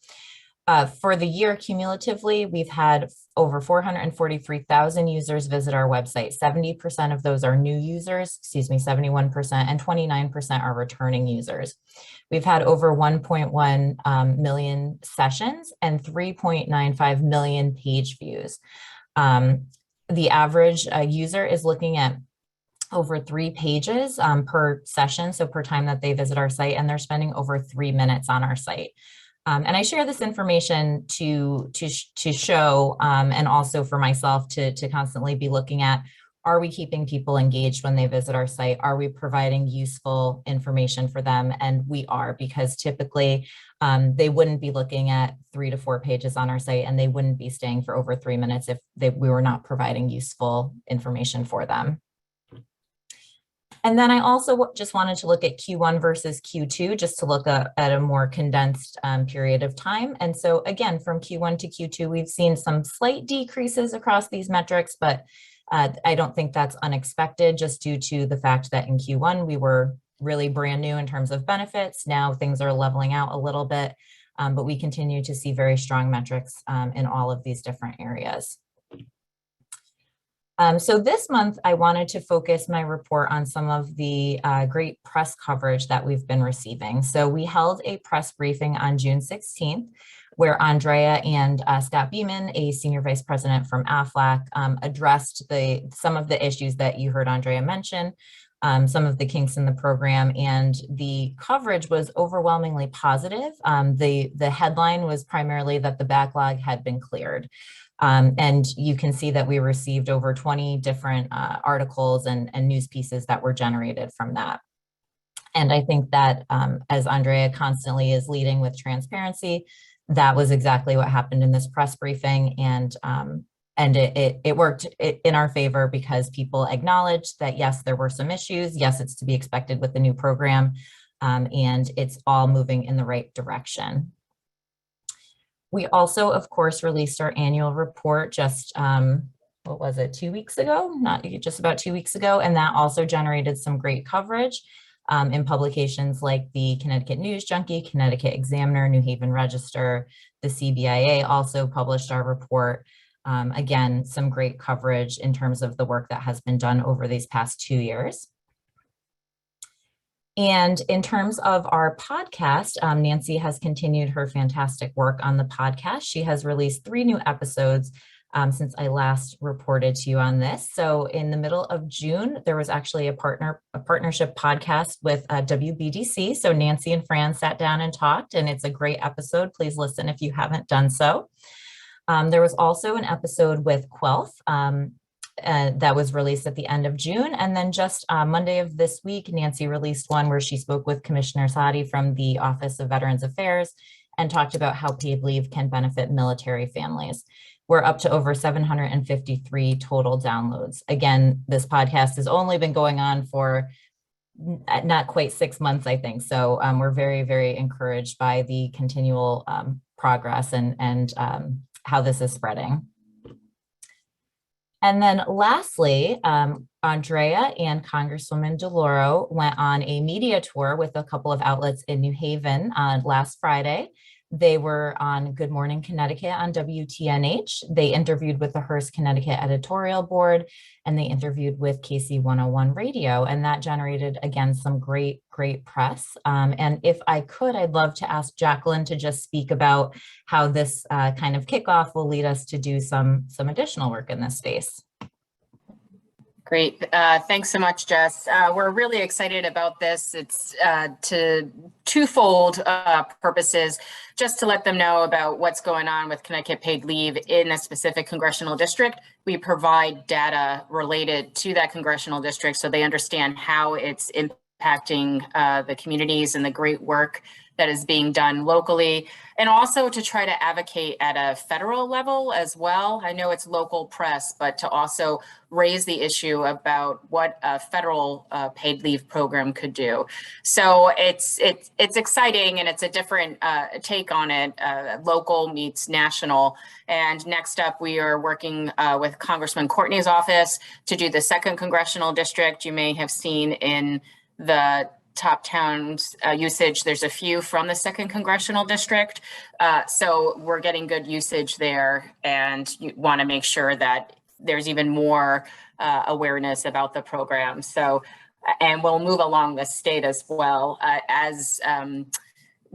For the year cumulatively, we've had over 443,000 users visit our website. 70% of those are new users, 71%, and 29% are returning users. We've had over 1.1 million sessions and 3.95 million page views. The average user is looking at over 3 pages per session, so per time that they visit our site, and they're spending over 3 minutes on our site. And I share this information to show, and also for myself to constantly be looking at, are we keeping people engaged when they visit our site? Are we providing useful information for them? And we are, because typically they wouldn't be looking at 3 to 4 pages on our site, and they wouldn't be staying for over 3 minutes if we were not providing useful information for them. And then I also just wanted to look at Q1 versus Q2, just to look at a more condensed period of time. And so again, from Q1 to Q2, we've seen some slight decreases across these metrics, but I don't think that's unexpected, just due to the fact that in Q1, we were really brand new in terms of benefits. Now things are leveling out a little bit, but we continue to see very strong metrics in all of these different areas. So this month, I wanted to focus my report on some of the great press coverage that we've been receiving. So we held a press briefing on June 16th, where Andrea and Scott Beeman, a senior vice president from AFLAC, addressed some of the issues that you heard Andrea mention, some of the kinks in the program, and the coverage was overwhelmingly positive. The headline was primarily that the backlog had been cleared. And you can see that we received over 20 different articles and news pieces that were generated from that. And I think that as Andrea constantly is leading with transparency, that was exactly what happened in this press briefing. And it worked in our favor, because people acknowledged that, yes, there were some issues. Yes, it's to be expected with the new program, and it's all moving in the right direction. We also, of course, released our annual report just, what was it, 2 weeks ago? Not just about 2 weeks ago. And that also generated some great coverage in publications like the Connecticut News Junkie, Connecticut Examiner, New Haven Register. The CBIA also published our report. Again, some great coverage in terms of the work that has been done over these past 2 years. And in terms of our podcast, Nancy has continued her fantastic work on the podcast. She has released 3 new episodes since I last reported to you on this. So in the middle of June, there was actually a partnership podcast with WBDC. So Nancy and Fran sat down and talked, and it's a great episode. Please listen if you haven't done so. There was also an episode with Quelf that was released at the end of June. And then just Monday of this week, Nancy released one where she spoke with Commissioner Sadi from the Office of Veterans Affairs and talked about how paid leave can benefit military families. We're up to over 753 total downloads. Again, this podcast has only been going on for not quite 6 months, I think. So we're very, very encouraged by the continual progress and how this is spreading. And then lastly, Andrea and Congresswoman DeLauro went on a media tour with a couple of outlets in New Haven last Friday. They were on Good Morning Connecticut on WTNH. They interviewed with the Hearst Connecticut editorial board, and they interviewed with KC 101 radio, and that generated, again, some great press. And if I could, I'd love to ask Jacqueline to just speak about how this kind of kickoff will lead us to do some additional work in this space. Great. Thanks so much, Jess. We're really excited about this. It's to twofold purposes, just to let them know about what's going on with Connecticut paid leave in a specific congressional district. We provide data related to that congressional district so they understand how it's impacting the communities and the great work that is being done locally, and also to try to advocate at a federal level as well. I know it's local press, but to also raise the issue about what a federal paid leave program could do. So it's exciting, and it's a different take on it. Local meets national. And next up, we are working with Congressman Courtney's office to do the 2nd congressional district. You may have seen in the top towns usage, there's a few from the 2nd congressional district. So we're getting good usage there, and you want to make sure that there's even more awareness about the program. So, and we'll move along the state as well. As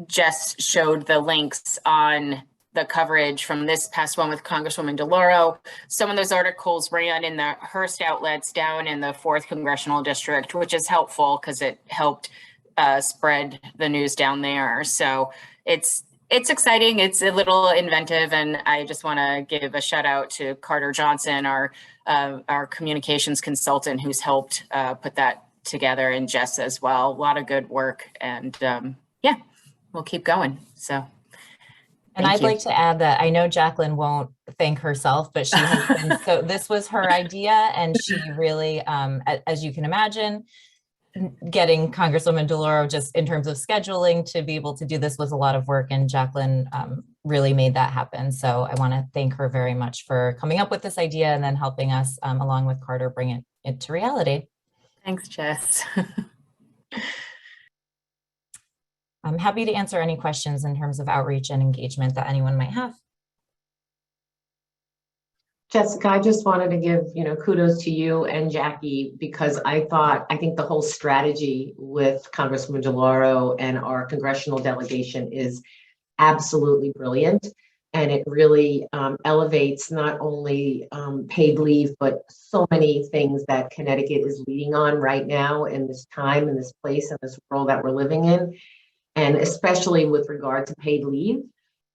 Jess showed the links on the coverage from this past one with Congresswoman DeLauro. Some of those articles ran in the Hearst outlets down in the 4th congressional district, which is helpful because it helped spread the news down there. So it's exciting. It's a little inventive, and I just want to give a shout out to Carter Johnson, our communications consultant, who's helped put that together, and Jess as well. A lot of good work, and yeah, we'll keep going. So. And I'd like to add that I know Jacqueline won't thank herself, but she has been, so this was her idea, and she really, as you can imagine, getting Congresswoman DeLauro just in terms of scheduling to be able to do this was a lot of work, and Jacqueline really made that happen. So I want to thank her very much for coming up with this idea and then helping us along with Carter bring it to reality. Thanks, Jess. I'm happy to answer any questions in terms of outreach and engagement that anyone might have. Jessica, I just wanted to give, kudos to you and Jackie, because I think the whole strategy with Congresswoman DeLauro and our congressional delegation is absolutely brilliant. And it really elevates not only paid leave, but so many things that Connecticut is leading on right now in this time, in this place, in this world that we're living in. And especially with regard to paid leave,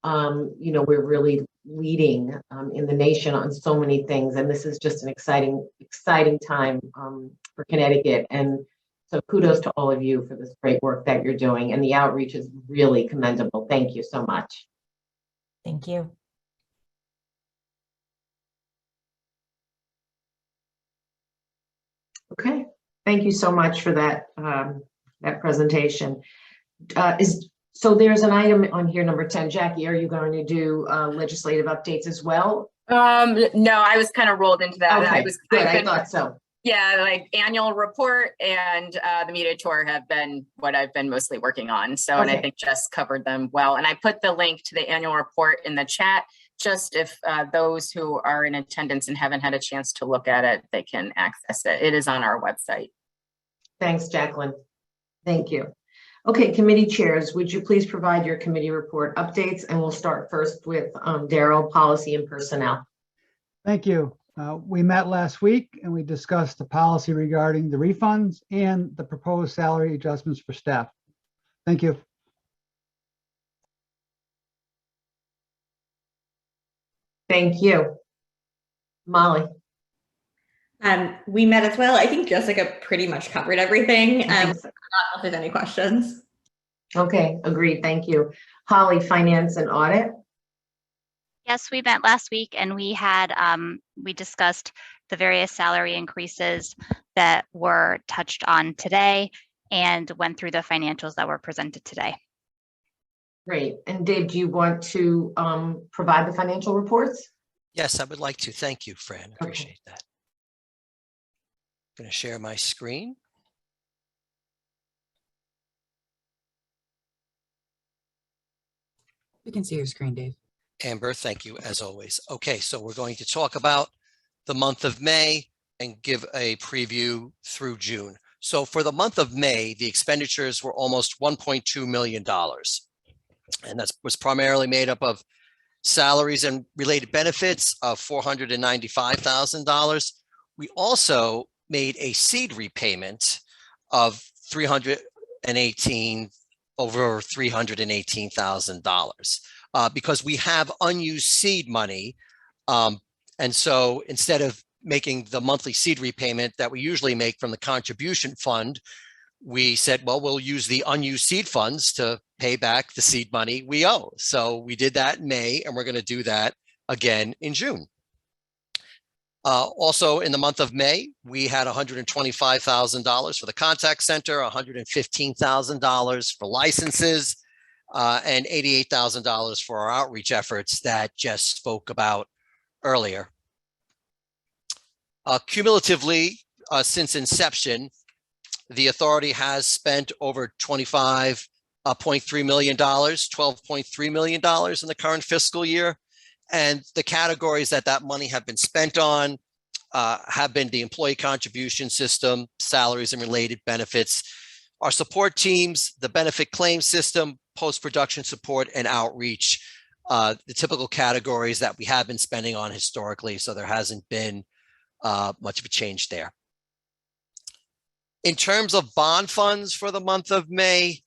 we're really leading in the nation on so many things. And this is just an exciting time for Connecticut. And so kudos to all of you for this great work that you're doing. And the outreach is really commendable. Thank you so much. Thank you. Okay, thank you so much for that, that presentation. So there's an item on here, number 10. Jackie, are you going to do legislative updates as well? No, I was kind of rolled into that. Okay, I thought so. Yeah, like annual report and the media tour have been what I've been mostly working on. So, and I think Jess covered them well. And I put the link to the annual report in the chat, just if those who are in attendance and haven't had a chance to look at it, they can access it. It is on our website. Thanks, Jacqueline. Thank you. Okay, committee chairs, would you please provide your committee report updates? And we'll start first with Daryl, policy and personnel. Thank you. We met last week and we discussed the policy regarding the refunds and the proposed salary adjustments for staff. Thank you. Thank you. Molly. We met as well. I think Jessica pretty much covered everything. I don't know if there's any questions. Okay, agreed. Thank you. Holly, finance and audit. Yes, we met last week and we had we discussed the various salary increases that were touched on today and went through the financials that were presented today. Great. And Dave, do you want to provide the financial reports? Yes, I would like to. Thank you, Fran. Appreciate that. I'm going to share my screen. We can see your screen, Dave. Amber, thank you as always. Okay, so we're going to talk about the month of May and give a preview through June. So for the month of May, the expenditures were almost $1.2 million. And that was primarily made up of salaries and related benefits of $495,000. We also made a seed repayment of over $318,000 because we have unused seed money. And so instead of making the monthly seed repayment that we usually make from the contribution fund, we said, well, we'll use the unused seed funds to pay back the seed money we owe. So we did that in May, and we're going to do that again in June. Also in the month of May, we had $125,000 for the contact center, $115,000 for licenses, and $88,000 for our outreach efforts that Jess spoke about earlier. Cumulatively, since inception, the authority has spent over $25.3 million, $12.3 million in the current fiscal year. And the categories that money have been spent on have been the employee contribution system, salaries and related benefits, our support teams, the benefit claim system, post-production support, and outreach, the typical categories that we have been spending on historically. So there hasn't been much of a change there. In terms of bond funds for the month of May,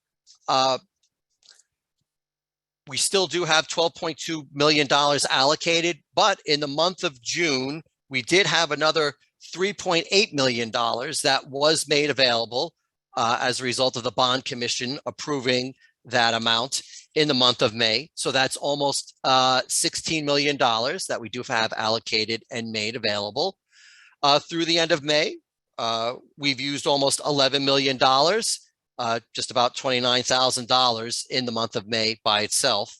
we still do have $12.2 million allocated, but in the month of June, we did have another $3.8 million that was made available as a result of the bond commission approving that amount in the month of May. So that's almost $16 million that we do have allocated and made available. Through the end of May, we've used almost $11 million, just about $29,000 in the month of May by itself.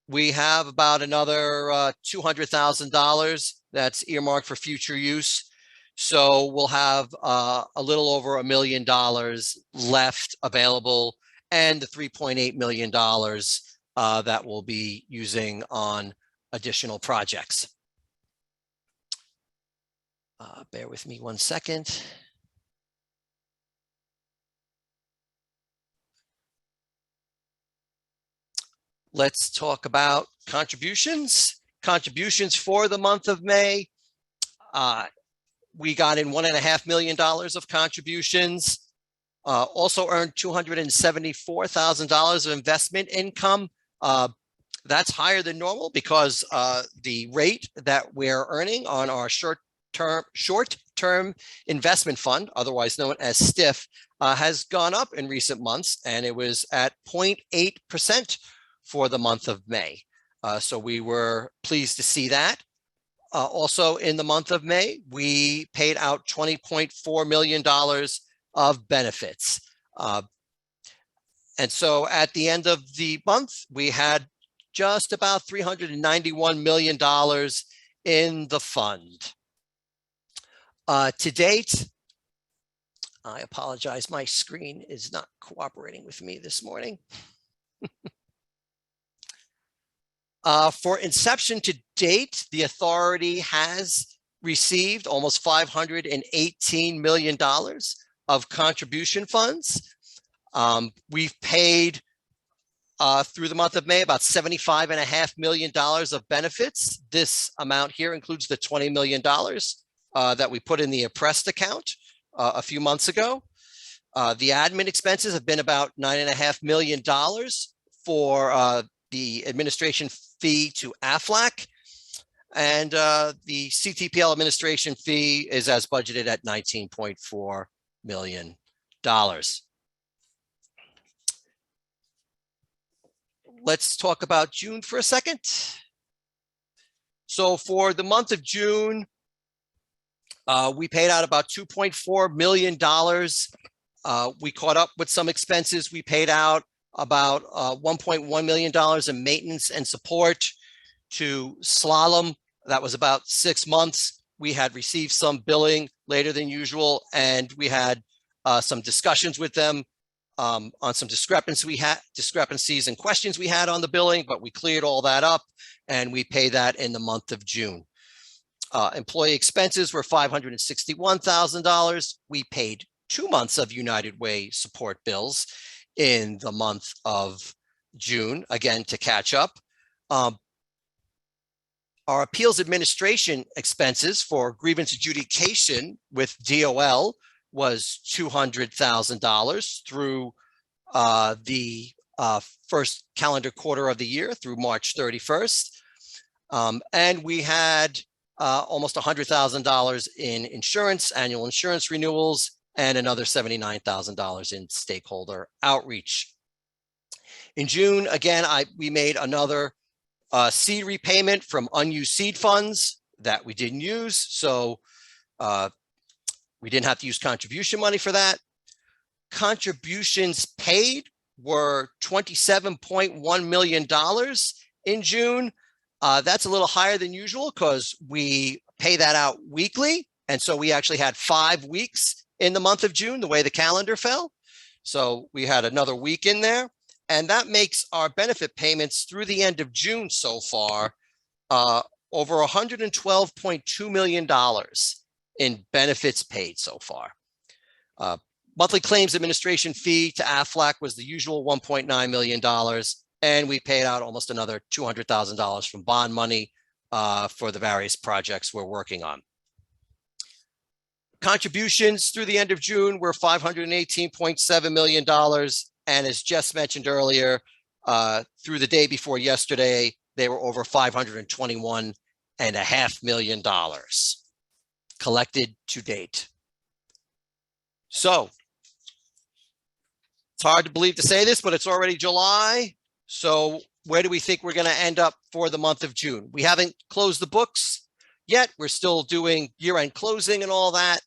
We have about another $200,000 that's earmarked for future use. So we'll have a little over $1 million left available, and the $3.8 million that we'll be using on additional projects. Bear with me 1 second. Let's talk about contributions. Contributions for the month of May. We got in $1.5 million of contributions. Also earned $274,000 of investment income. That's higher than normal because the rate that we're earning on our short-term investment fund, otherwise known as STIF, has gone up in recent months, and it was at 0.8% for the month of May. So we were pleased to see that. Also in the month of May, we paid out $20.4 million of benefits. And so at the end of the month, we had just about $391 million in the fund. To date, I apologize, my screen is not cooperating with me this morning. For inception to date, the authority has received almost $518 million of contribution funds. We've paid through the month of May about $75.5 million of benefits. This amount here includes the $20 million that we put in the oppressed account a few months ago. The admin expenses have been about $9.5 million for the administration fee to AFLAC, and the CTPL administration fee is as budgeted at $19.4 million. Let's talk about June for a second. So for the month of June, we paid out about $2.4 million. We caught up with some expenses. We paid out about $1.1 million in maintenance and support to Slalom. That was about 6 months. We had received some billing later than usual, and we had some discussions with them on some discrepancies and questions we had on the billing, but we cleared all that up, and we pay that in the month of June. Employee expenses were $561,000. We paid 2 months of United Way support bills in the month of June, again, to catch up. Our appeals administration expenses for grievance adjudication with DOL was $200,000 through the first calendar quarter of the year through March 31st. And we had almost $100,000 in insurance, annual insurance renewals, and another $79,000 in stakeholder outreach. In June, again, we made another seed repayment from unused seed funds that we didn't use. So we didn't have to use contribution money for that. Contributions paid were $27.1 million in June. That's a little higher than usual because we pay that out weekly. And so we actually had 5 weeks in the month of June, the way the calendar fell. So we had another week in there. And that makes our benefit payments through the end of June so far over $112.2 million in benefits paid so far. Monthly claims administration fee to AFLAC was the usual $1.9 million. And we paid out almost another $200,000 from bond money for the various projects we're working on. Contributions through the end of June were $518.7 million. And as Jess mentioned earlier, through the day before yesterday, they were over $521.5 million collected to date. So it's hard to believe to say this, but it's already July. So where do we think we're going to end up for the month of June? We haven't closed the books yet. We're still doing year-end closing and all that.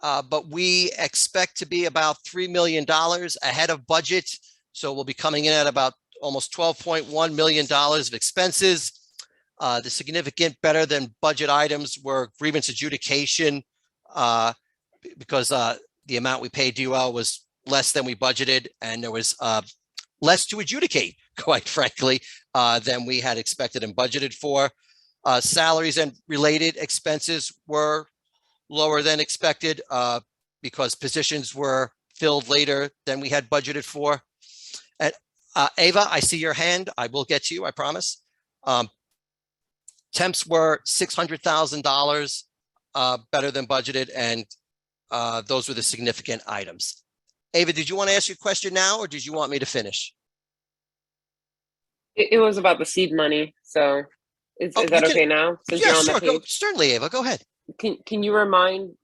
But we expect to be about $3 million ahead of budget. So we'll be coming in at about almost $12.1 million of expenses. The significant better than budget items were grievance adjudication because the amount we paid DOL was less than we budgeted, and there was less to adjudicate, quite frankly, than we had expected and budgeted for. Salaries and related expenses were lower than expected because positions were filled later than we had budgeted for. And Ava, I see your hand. I will get to you, I promise. Temps were $600,000 better than budgeted, and those were the significant items. Ava, did you want to ask your question now, or did you want me to finish? It was about the seed money. So is that okay now? Since you're on sure. the page? Certainly, Ava, go ahead. Can you remind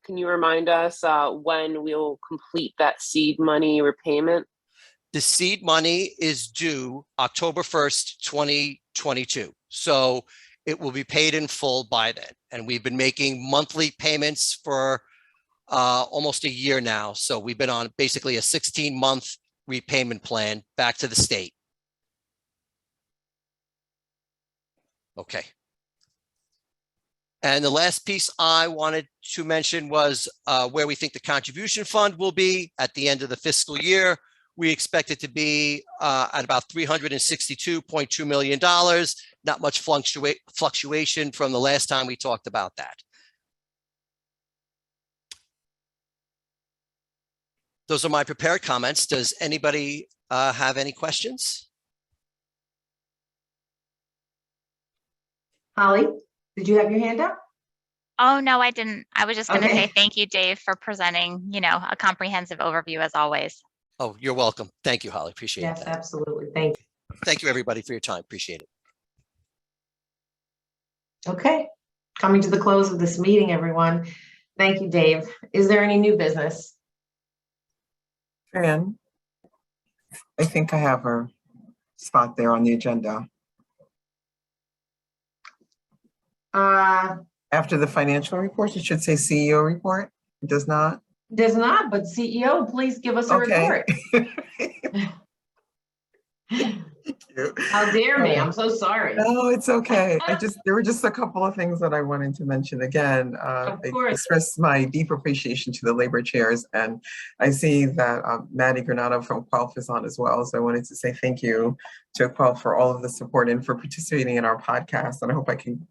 us when we'll complete that seed money repayment? The seed money is due October 1st, 2022. So it will be paid in full by then. And we've been making monthly payments for almost a year now. So we've been on basically a 16-month repayment plan back to the state. Okay. And the last piece I wanted to mention was where we think the contribution fund will be at the end of the fiscal year. We expect it to be at about $362.2 million. Not much fluctuation from the last time we talked about that. Those are my prepared comments. Does anybody have any questions? Holly, did you have your hand up? Oh, no, I didn't. I was just going to Okay. say thank you, Dave, for presenting, a comprehensive overview as always. Oh, you're welcome. Thank you, Holly. Appreciate Yes, that. absolutely. Thank you. Thank you, everybody, for your time. Appreciate it. Okay, coming to the close of this meeting, everyone. Thank you, Dave. Is there any new business? Fran, I think I have her spot there on the agenda. After the financial report, it should say CEO report. It does not? Does not, but CEO, please give us a Okay. report. How dare me? I'm so sorry. No, it's okay. There were just a couple of things that I wanted to mention again. I express my deep appreciation to the labor chairs, and I see that Maddie Granado from Quelf is on as well. So I wanted to say thank you to Quelf for all of the support and for participating in our podcast. And I hope I can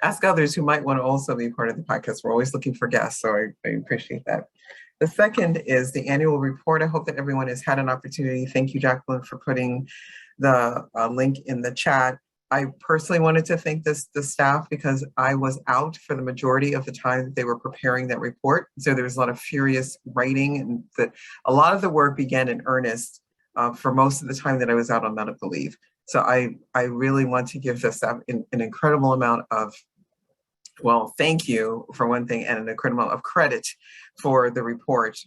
ask others who might want to also be part of the podcast. We're always looking for guests, so I appreciate that. The second is the annual report. I hope that everyone has had an opportunity. Thank you, Jacqueline, for putting the link in the chat. I personally wanted to thank the staff because I was out for the majority of the time that they were preparing that report. So there was a lot of furious writing, and a lot of the work began in earnest for most of the time that I was out on medical leave. So I really want to give the staff an incredible amount of, well, thank you for one thing, and an incredible amount of credit for the report.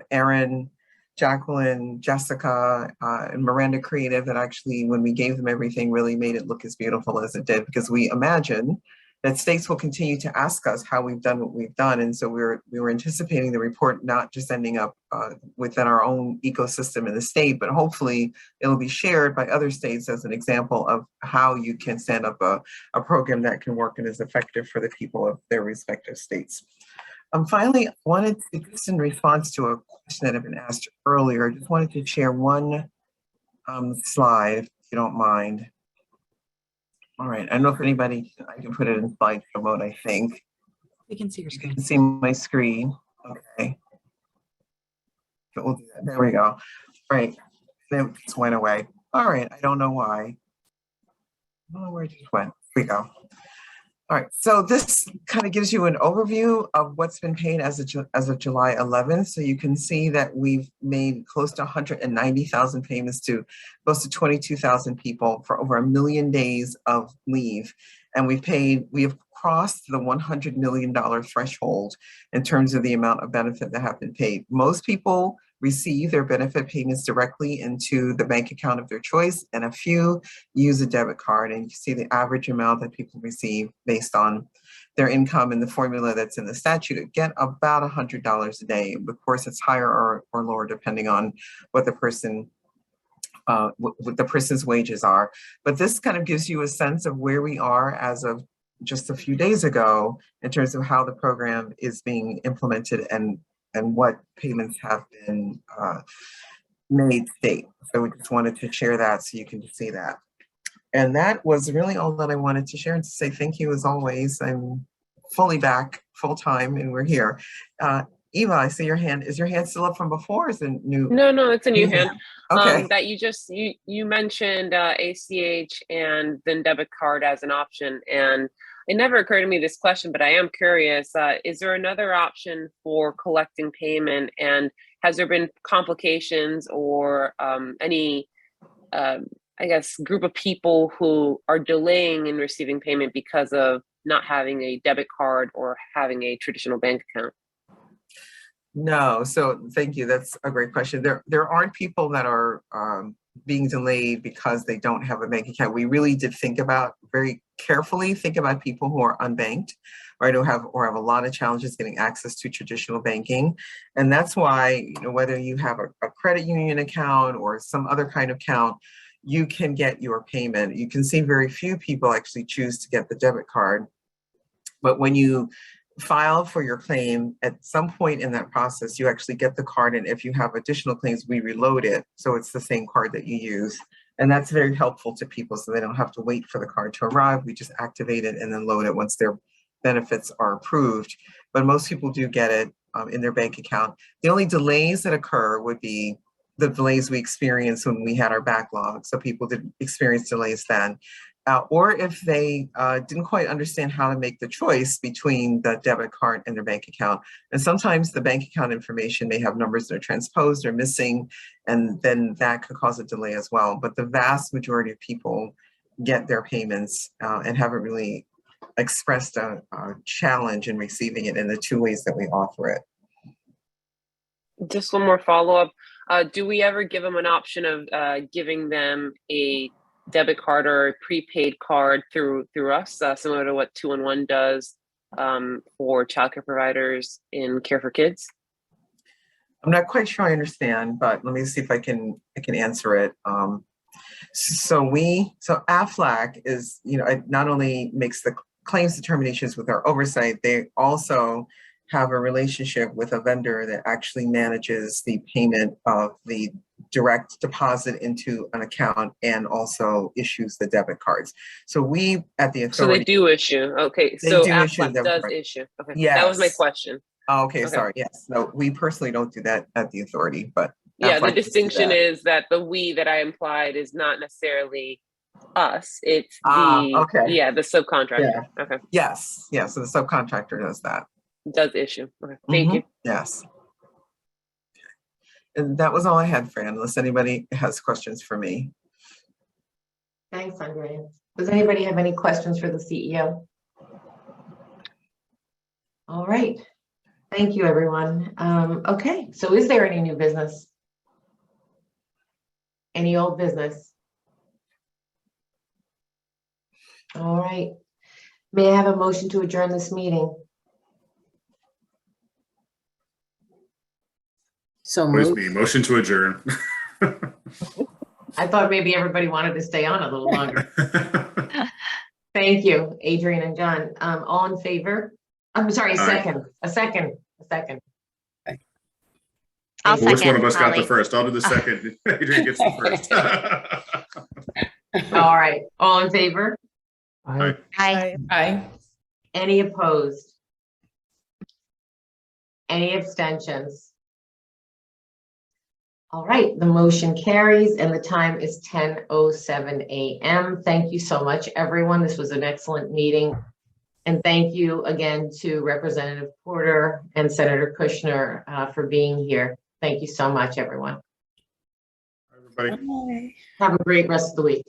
Erin, Jacqueline, Jessica, and Miranda Creative, that actually, when we gave them everything, really made it look as beautiful as it did, because we imagine that states will continue to ask us how we've done what we've done. And so we were anticipating the report not just ending up within our own ecosystem in the state, but hopefully it'll be shared by other states as an example of how you can stand up a program that can work and is effective for the people of their respective states. Finally, I wanted to, just in response to a question that had been asked earlier, I just wanted to share one slide, if you don't mind. All right, I don't know if anybody, I can put it in slideshow mode, I think. We can see your screen. You can see my screen, okay. So we'll do that, there we go. All right, then it just went away. All right, I don't know why. I don't know where it just went, here we go. All right, so this kind of gives you an overview of what's been paid as of July 11th. So you can see that we've made close to 190,000 payments to close to 22,000 people for over 1 million days of leave. And we have crossed the $100 million threshold in terms of the amount of benefit that have been paid. Most people receive their benefit payments directly into the bank account of their choice, and a few use a debit card. And you see the average amount that people receive based on their income and the formula that's in the statute, get about $100 a day. Of course, it's higher or lower depending on what the person what the person's wages are. But this kind of gives you a sense of where we are as of just a few days ago in terms of how the program is being implemented and what payments have been made state. So we just wanted to share that so you can see that. And that was really all that I wanted to share, and to say thank you as always. I'm fully back, full time, and we're here. Eva, I see your hand. Is your hand still up from before? Or is it new? No, it's a new hand. Okay. That you mentioned ACH and then debit card as an option, and it never occurred to me this question, but I am curious. Is there another option for collecting payment, and has there been complications or any, I guess, group of people who are delaying in receiving payment because of not having a debit card or having a traditional bank account? No, so thank you. That's a great question. There aren't people that are being delayed because they don't have a bank account. We really did very carefully think about people who are unbanked, right, who have a lot of challenges getting access to traditional banking. And that's why, whether you have a credit union account or some other kind of account, you can get your payment. You can see very few people actually choose to get the debit card. But when you file for your claim, at some point in that process, you actually get the card. And if you have additional claims, we reload it. So it's the same card that you use. And that's very helpful to people so they don't have to wait for the card to arrive. We just activate it and then load it once their benefits are approved. But most people do get it in their bank account. The only delays that occur would be the delays we experienced when we had our backlog. So people did experience delays then. Or if they didn't quite understand how to make the choice between the debit card and their bank account. And sometimes the bank account information may have numbers that are transposed or missing, and then that could cause a delay as well. But the vast majority of people get their payments and haven't really expressed a challenge in receiving it in the two ways that we offer it. Just one more follow-up. Do we ever give them an option of giving them a debit card or a prepaid card through us, similar to what 2-in-1 does for childcare providers in Care for Kids? I'm not quite sure I understand, but let me see if I can answer it. So AFLAC is, it not only makes the claims determinations with our oversight, they also have a relationship with a vendor that actually manages the payment of the direct deposit into an account and also issues the debit cards. So we at the authority— So they do issue. Okay, so AFLAC does issue. Okay, yes. That was my question. Oh, okay, sorry. Yes, no, we personally don't do that at the authority, but yeah, AFLAC the distinction is that the "we" that I implied is not necessarily us. It's Okay. the subcontractor. Yeah. Okay. Yes, yes, so the subcontractor does that. Does issue. Okay. Thank you. Yes. And that was all I had, Fran, unless anybody has questions for me. Thanks, Andrea. Does anybody have any questions for the CEO? All right. Thank you, everyone. Okay, so is there any new business? Any old business? All right. May I have a motion to adjourn this meeting? So Always moved. me. Motion to adjourn. I thought maybe everybody wanted to stay on a little longer. Thank you, Adrian and John. All in favor? I'm sorry, a second. I'll Well, which one second, of us got the Holly. first? I'll do the second. Adrian gets the first. All right, all in favor? Aye. Aye. Aye. Any opposed? Any abstentions? All right, the motion carries and the time is 10:07 a.m. Thank you so much, everyone. This was an excellent meeting. And thank you again to Representative Porter and Senator Kushner for being here. Thank you so much, everyone. Everybody. Have a great rest of the week.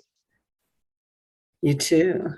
You too.